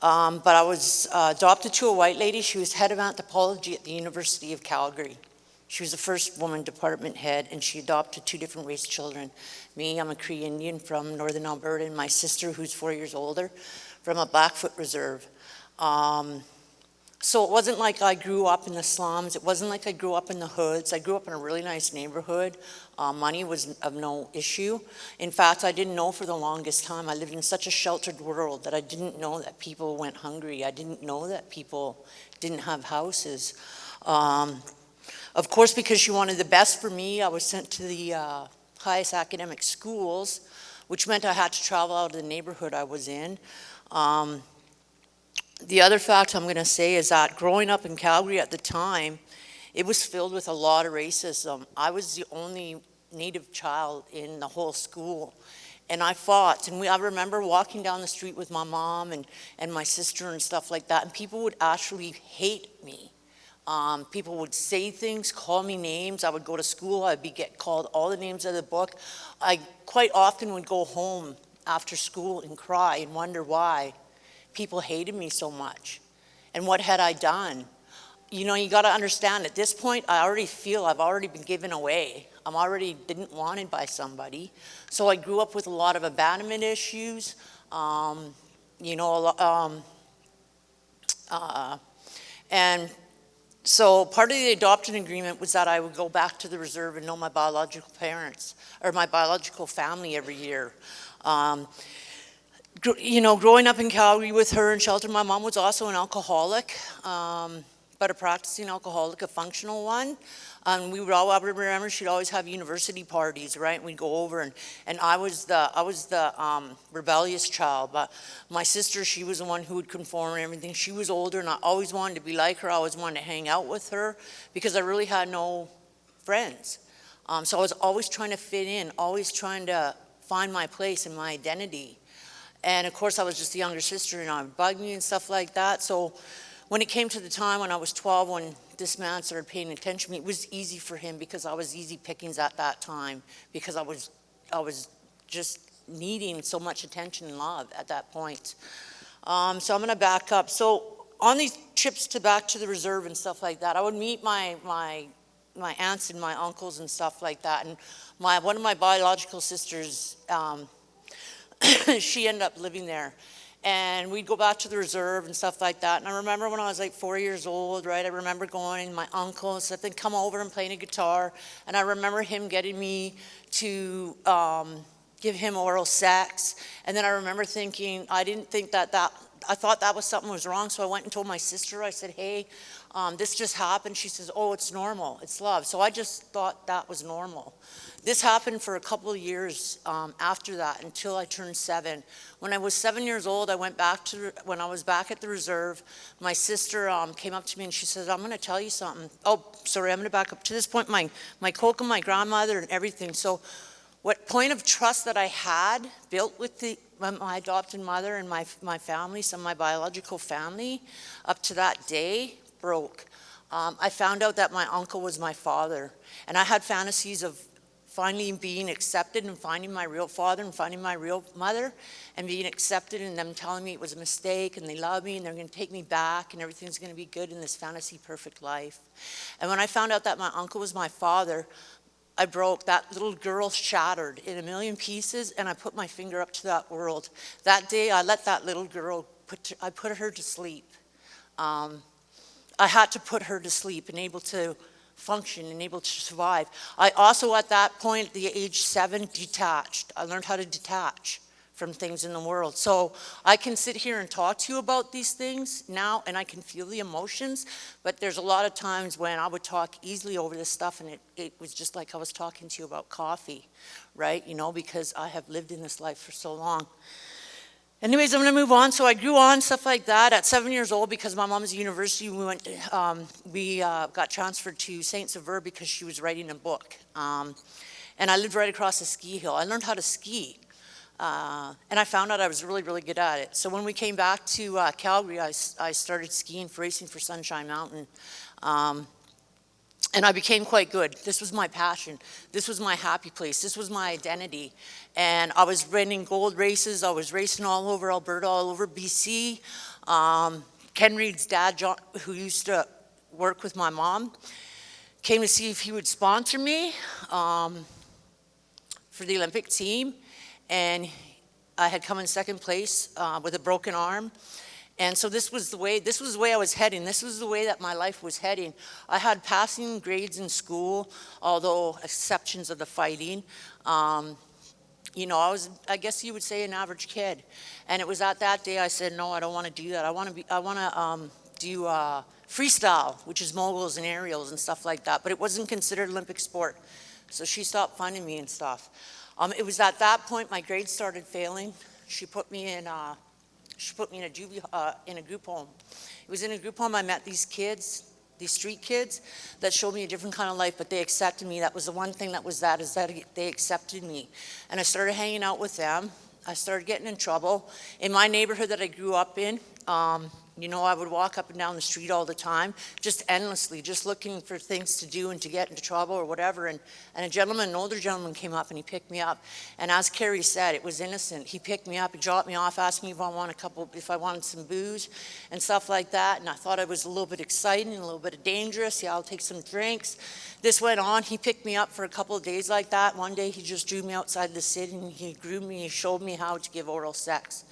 But I was adopted to a white lady. She was head of anthropology at the University of Calgary. She was the first woman department head, and she adopted 2 different race children. Me, I'm a Cree Indian from northern Alberta, and my sister, who's 4 years older, from a Blackfoot reserve. So it wasn't like I grew up in the slums. It wasn't like I grew up in the hoods. I grew up in a really nice neighborhood. Money was of no issue. In fact, I didn't know for the longest time. I lived in such a sheltered world that I didn't know that people went hungry. I didn't know that people didn't have houses. Of course, because she wanted the best for me, I was sent to the highest academic schools, which meant I had to travel out of the neighborhood I was in. The other fact I'm going to say is that growing up in Calgary at the time, it was filled with a lot of racism. I was the only Native child in the whole school, and I fought. And I remember walking down the street with my mom and my sister and stuff like that, and people would actually hate me. People would say things, call me names. I would go to school, I'd get called all the names of the book. I quite often would go home after school and cry and wonder why people hated me so much and what had I done. You know, you got to understand, at this point, I already feel I've already been given away. I'm already didn't wanted by somebody. So I grew up with a lot of abandonment issues, you know, and so part of the adoption agreement was that I would go back to the reserve and know my biological parents, or my biological family every year. You know, growing up in Calgary with her in shelter, my mom was also an alcoholic, but a practicing alcoholic, a functional one. We would all, I remember she'd always have university parties, right? We'd go over, and I was the rebellious child. But my sister, she was the one who would conform and everything. She was older, and I always wanted to be like her. I always wanted to hang out with her because I really had no friends. So I was always trying to fit in, always trying to find my place and my identity. And of course, I was just the younger sister, and I would bug me and stuff like that. So when it came to the time when I was 12, when this man started paying attention to me, it was easy for him because I was easy pickings at that time, because I was just needing so much attention and love at that point. So I'm going to back up. So on these trips back to the reserve and stuff like that, I would meet my aunts and my uncles and stuff like that. And one of my biological sisters, she ended up living there. And we'd go back to the reserve and stuff like that. And I remember when I was like 4 years old, right, I remember going, and my uncle and stuff, they'd come over and playing a guitar. And I remember him getting me to give him oral sex. And then I remember thinking, I didn't think I thought that was something was wrong. So I went and told my sister, I said, hey, this just happened. She says, oh, it's normal, it's love. So I just thought that was normal. This happened for a couple of years after that, until I turned 7. When I was 7 years old, I went back when I was back at the reserve, my sister came up to me and she said, I'm going to tell you something. Oh, sorry, I'm going to back up. To this point, my coke and my grandmother and everything. So what point of trust that I had built with my adopted mother and my family, some of my biological family, up to that day, broke. I found out that my uncle was my father, and I had fantasies of finally being accepted and finding my real father and finding my real mother and being accepted, and them telling me it was a mistake and they love me and they're going to take me back and everything's going to be good in this fantasy perfect life. And when I found out that my uncle was my father, I broke. That little girl shattered in a million pieces, and I put my finger up to that world. That day I let that little girl, I put her to sleep. I had to put her to sleep and able to function and able to survive. I also, at that point, at the age 7, detached. I learned how to detach from things in the world. So I can sit here and talk to you about these things now, and I can feel the emotions, but there's a lot of times when I would talk easily over this stuff, and it was just like I was talking to you about coffee, right? You know, because I have lived in this life for so long. Anyways, I'm going to move on. So I grew on, stuff like that. At 7 years old, because my mom's at university, we got transferred to St. Sever because she was writing a book. And I lived right across the ski hill. I learned how to ski. And I found out I was really, really good at it. So when we came back to Calgary, I started skiing, racing for Sunshine Mountain. And I became quite good. This was my passion. This was my happy place. This was my identity. And I was running gold races. I was racing all over Alberta, all over BC. Ken Reed's dad, John, who used to work with my mom, came to see if he would sponsor me for the Olympic team. And I had come in second place with a broken arm. And so this was the way I was heading. This was the way that my life was heading. I had passing grades in school, although exceptions of the fighting. You know, I guess you would say an average kid. And it was at that day I said, no, I don't want to do that. I want to do freestyle, which is moguls and aerials and stuff like that. But it wasn't considered Olympic sport. So she stopped funding me and stuff. It was at that point my grades started failing. She put me in a group home. It was in a group home I met these kids, these street kids, that showed me a different kind of life, but they accepted me. That was the one thing is that they accepted me. And I started hanging out with them. I started getting in trouble. In my neighborhood that I grew up in, you know, I would walk up and down the street all the time, just endlessly, just looking for things to do and to get into trouble or whatever. And an older gentleman came up and he picked me up. And as Carrie said, it was innocent. He picked me up, he dropped me off, asked me if I wanted some booze and stuff like that. And I thought it was a little bit exciting, a little bit dangerous. Yeah, I'll take some drinks. This went on. He picked me up for a couple of days like that. One day he just drew me outside the city and he groomed me. He showed me how to give oral sex.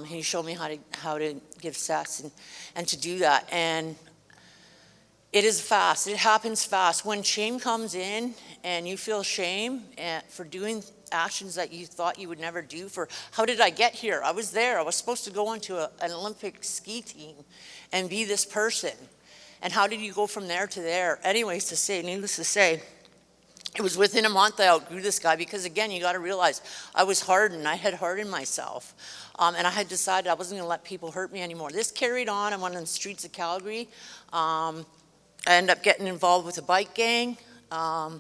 He showed me how to give sex and to do that. And it is fast. It happens fast. When shame comes in and you feel shame for doing actions that you thought you would never do, for how did I get here? I was there. I was supposed to go into an Olympic ski team and be this person. And how did you go from there to there? Anyways, needless to say, it was within a month I outgrew this guy because, again, you got to realize I was hardened. I had hardened myself. And I had decided I wasn't going to let people hurt me anymore. This carried on. I went on the streets of Calgary. I ended up getting involved with a bike gang. And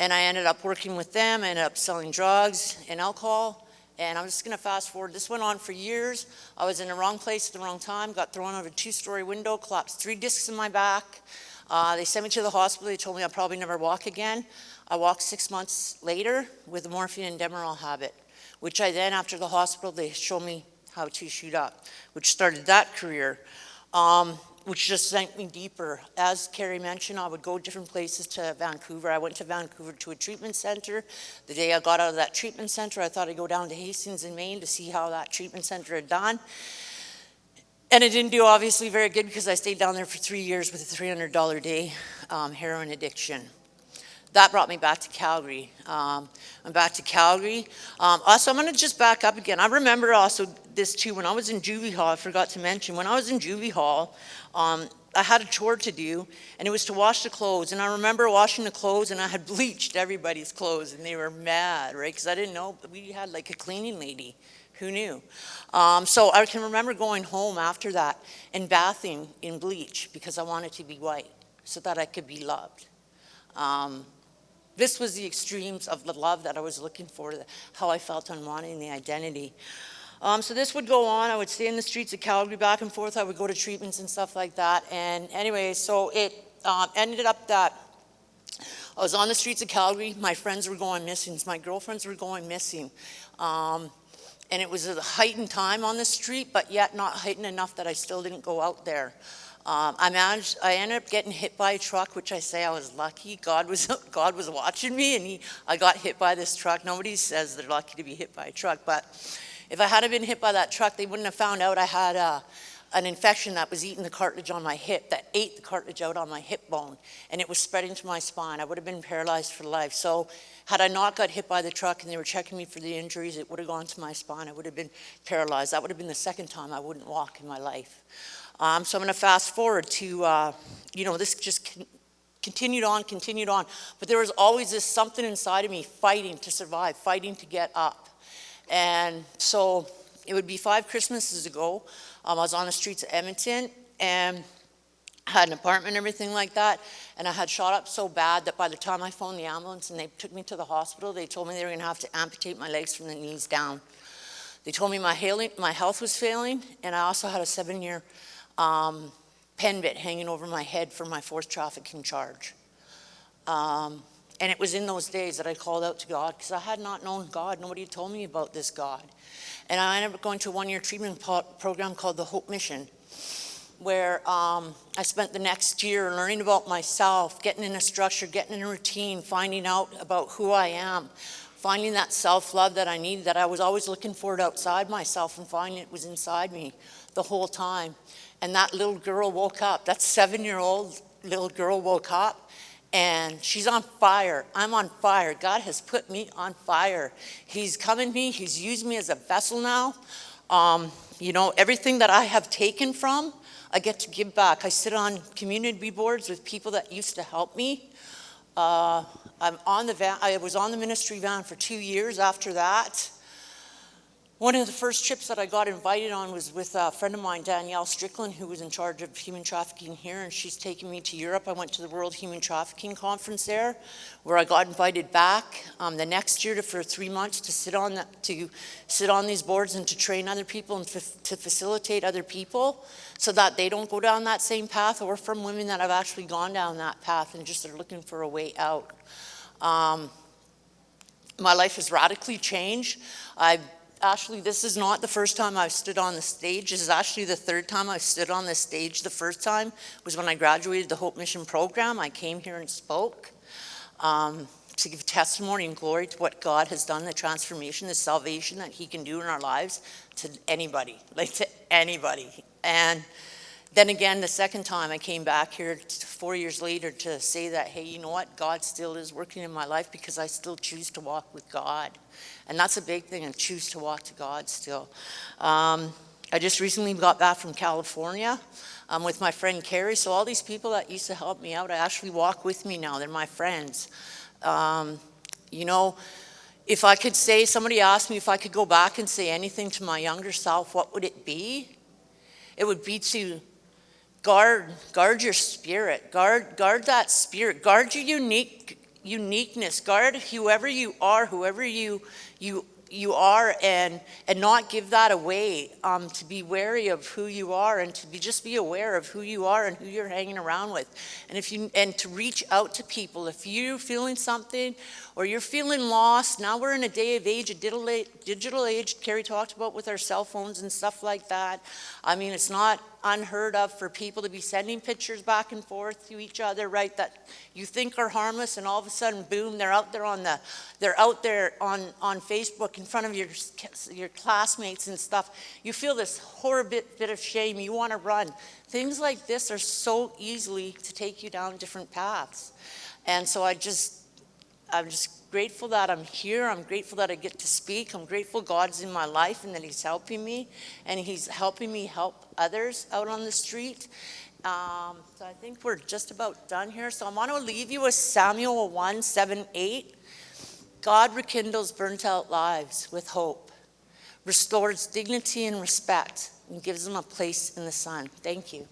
I ended up working with them. I ended up selling drugs and alcohol. And I'm just going to fast forward. This went on for years. I was in the wrong place at the wrong time, got thrown out of a 2-story window, collapsed 3 discs in my back. They sent me to the hospital. They told me I'd probably never walk again. I walked 6 months later with a morphine and Demerol habit, which I then, after the hospital, they showed me how to shoot up, which started that career, which just sank me deeper. As Carrie mentioned, I would go different places to Vancouver. I went to Vancouver to a treatment center. The day I got out of that treatment center, I thought I'd go down to Hastings in Maine to see how that treatment center had done. And it didn't do obviously very good because I stayed down there for 3 years with a $300 a day heroin addiction. That brought me back to Calgary. I'm back to Calgary. Also, I'm going to just back up again. I remember also this too. When I was in juvie hall, I forgot to mention, when I was in juvie hall, I had a chore to do, and it was to wash the clothes. And I remember washing the clothes, and I had bleached everybody's clothes, and they were mad, right? Because I didn't know, we had like a cleaning lady. Who knew? So I can remember going home after that and bathing in bleach because I wanted to be white so that I could be loved. This was the extremes of the love that I was looking for, how I felt on wanting the identity. So this would go on. I would stay in the streets of Calgary back and forth. I would go to treatments and stuff like that. And anyway, so it ended up that I was on the streets of Calgary. My friends were going missing. My girlfriends were going missing. And it was a heightened time on the street, but yet not heightened enough that I still didn't go out there. I ended up getting hit by a truck, which I say I was lucky. God was watching me, and I got hit by this truck. Nobody says they're lucky to be hit by a truck, but if I hadn't been hit by that truck, they wouldn't have found out I had an infection that was eating the cartilage on my hip, that ate the cartilage out on my hip bone, and it was spreading to my spine. I would have been paralyzed for life. So had I not got hit by the truck and they were checking me for the injuries, it would have gone to my spine. I would have been paralyzed. That would have been the second time I wouldn't walk in my life. So I'm going to fast forward to, this just continued on. But there was always this something inside of me fighting to survive, fighting to get up. And so it would be 5 Christmases ago. I was on the streets of Edmonton and had an apartment and everything like that. And I had shot up so bad that by the time I phoned the ambulance and they took me to the hospital, they told me they were going to have to amputate my legs from the knees down. They told me my health was failing, and I also had a 7-year pen bit hanging over my head for my 4th trafficking charge. And it was in those days that I called out to God, because I had not known God. Nobody had told me about this God. And I ended up going to a one-year treatment program called the Hope Mission, where I spent the next year learning about myself, getting in a structure, getting in a routine, finding out about who I am, finding that self-love that I needed, that I was always looking for it outside myself, and finding it was inside me the whole time. And that little girl woke up. That 7-year-old little girl woke up, and she's on fire. I'm on fire. God has put me on fire. He's come in me. He's used me as a vessel now. You know, everything that I have taken from, I get to give back. I sit on community boards with people that used to help me. I'm on the van. I was on the ministry van for 2 years after that. One of the first trips that I got invited on was with a friend of mine, Danielle Strickland, who was in charge of human trafficking here, and she's taken me to Europe. I went to the World Human Trafficking Conference there, where I got invited back the next year for 3 months to sit on these boards and to train other people and to facilitate other people, so that they don't go down that same path, or from women that have actually gone down that path and just are looking for a way out. My life has radically changed. Actually, this is not the first time I've stood on the stage. This is actually the third time I've stood on the stage. The first time was when I graduated the Hope Mission program. I came here and spoke to give testimony and glory to what God has done, the transformation, the salvation that he can do in our lives to anybody, like to anybody. And then again, the second time I came back here 4 years later to say that, hey, you know what? God still is working in my life, because I still choose to walk with God. And that's a big thing, and choose to walk to God still. I just recently got back from California with my friend Carrie. So all these people that used to help me out, I actually walk with me now. They're my friends. You know, if I could say, somebody asked me if I could go back and say anything to my younger self, what would it be? It would be to guard your spirit, guard that spirit, guard your uniqueness, guard whoever you are, you are, and not give that away. To be wary of who you are, and to just be aware of who you are and who you're hanging around with, and to reach out to people if you're feeling something or you're feeling lost. Now we're in a day of age, a digital age. Carrie talked about with our cell phones and stuff like that. I mean, it's not unheard of for people to be sending pictures back and forth to each other, right, that you think are harmless, and all of a sudden, boom, they're out there on Facebook in front of your classmates and stuff. You feel this horrible bit of shame. You want to run. Things like this are so easily to take you down different paths. And so I'm just grateful that I'm here. I'm grateful that I get to speak. I'm grateful God's in my life and that he's helping me, and he's helping me help others out on the street. So I think we're just about done here. So I want to leave you with Samuel 1:7-8. God rekindles burnt out lives with hope, restores dignity and respect, and gives them a place in the sun. Thank you.